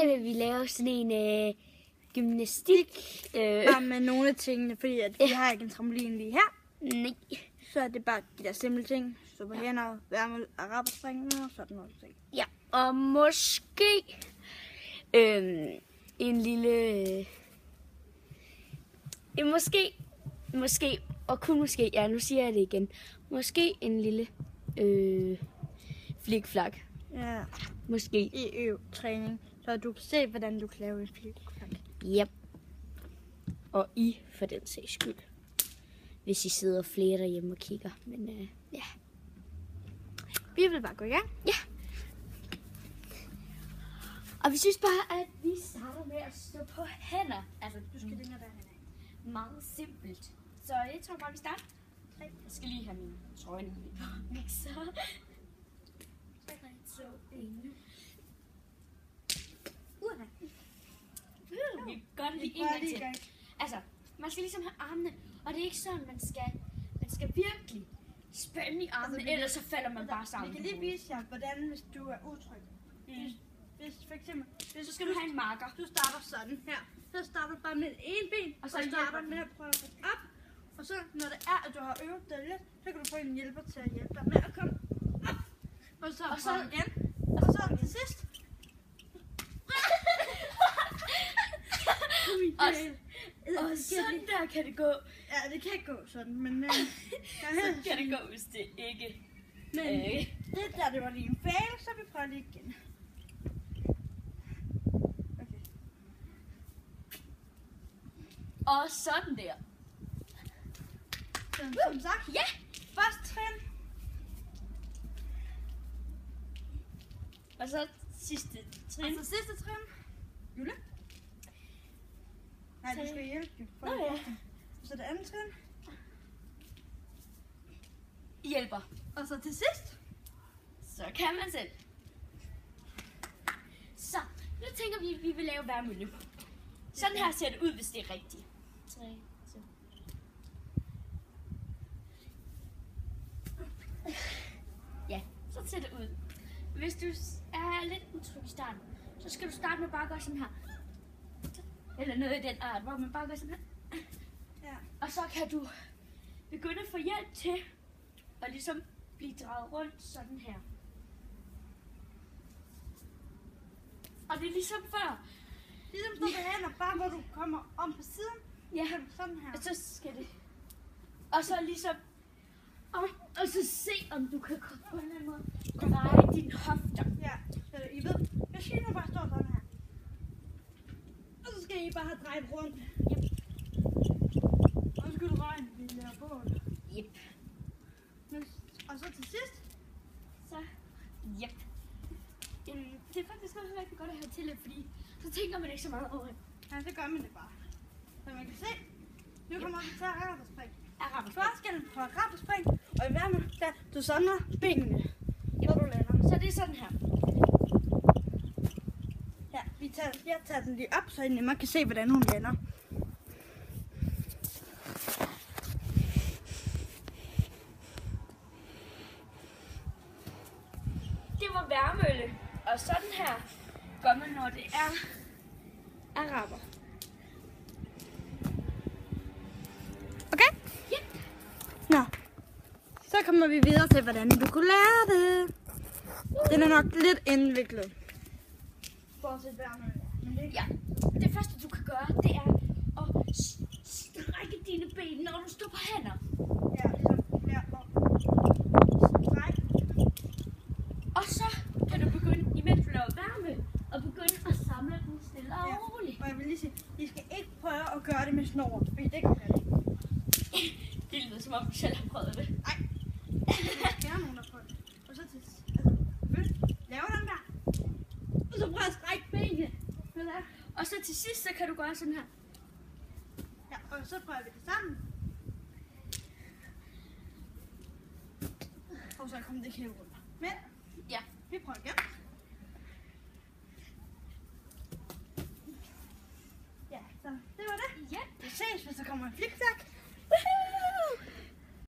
dag vil vi lave sådan en gymnastik. Med nogle af tingene, fordi at vi har ikke en trampolin lige her. Nej. Så er det bare de der simple ting. Stå på hænder, værme, araberspring og sådan noget ting. Ja, og måske en lille... Måske, og kun måske, ja, nu siger jeg det igen. Måske en lille flikflak. Ja. Måske. I øv-træning, så du kan se, hvordan du kan lave en flikflak. Yep. Og I for den sags skyld. Hvis I sidder flere derhjemme og kigger. Men ja. Vi vil bare gå i gang. Ja. Og vi synes bare, at vi starter med at stå på hænder. Altså, Du skal længere derhen. meget simpelt. Så jeg tror bare, vi starter. Jeg skal lige have min trøje ned på mixer. 3, 2, 1. Vi kan godt lige en gang til. Altså, man skal ligesom have armene, og det er ikke sådan, man skal virkelig spænde i armene, altså, ellers så falder man bare sammen. Vi kan lige vise jer, hvordan hvis du er utryg. Hvis for eksempel, så skal du have en marker. Du starter sådan her. Så starter du bare med en ben, og så starter du med at prøve at gå op. Og så når det er, at du har øvet dig lidt, så kan du få en hjælper til at hjælpe dig med at komme op. Og så igen. Og så til sidst. Og sådan der kan det gå. Ja, det kan ikke gå sådan, men sådan kan det gå, hvis det ikke. Men det var lige en fail, så vi prøver lige igen. Okay. Og sådan der. Som sagt, ja. Første trin. Og så sidste trin. Og så sidste trin. Jule? Nej, du skal hjælpe. Nå ja. Så det andet trin. Hjælper. Og så til sidst. Så kan man selv. Så, nu tænker vi, at vi vil lave værmølle. Sådan her ser det ud, hvis det er rigtigt. 3, 2. Ja, så ser det ud. Hvis du er lidt utryg i starten, så skal du starte med bare at gøre sådan her. Eller noget i den art, hvor man bare gør sådan her. Ja. Og så kan du begynde at få hjælp til at ligesom blive drejet rundt sådan her. Og det er ligesom før. Ligesom stå på hænder, bare hvor du kommer om på siden. Ja, sådan her. og så skal det. Og så ligesom og så se om du kan på en eller anden måde dreje dine hofter. Ja, så I ved, jeg skal nu bare stå sådan her. Og så skal I bare have drejet rundt. Yep. Og så skal du regne, vi laver på. Yep. Og så til sidst. Så, yep. Det er faktisk også rigtig godt at have til, fordi så tænker man ikke så meget over det. Ja, så gør man det bare. Så man kan se, nu kommer vi til araberspring. Forskellen på araberspring og i værme, der du sondrer benene, når du lander. Så det er sådan her. Ja, jeg tager den lige op, så I nemmere kan se, hvordan hun lander. Det var værmølle, og sådan her gør man, når det er araber. Okay? Ja. Nå. Så kommer vi videre til, hvordan du kunne lære det. Den er nok lidt indviklet. Bortset værmølle. Ja, det første du kan gøre, det er at strække dine ben, når du står på hænder. Ja, ligesom her og stræk. Og så kan du begynde, imens du laver værme, og begynde at samle den stille og roligt. Og jeg vil lige sige, I skal ikke prøve at gøre det med snor, fordi det kan jeg ikke. Det lyder som om du selv har prøvet det. Nej. Der er nogen, der prøver det. Og så til laver den der. Og så prøv at strække benene. Og så til sidst, så kan du gøre sådan her. Ja, og så prøver vi det sammen. Og så kommer det ikke helt rundt. Men ja, vi prøver igen. Ja, så det var det. Ja. Vi ses, hvis der kommer en flikflak.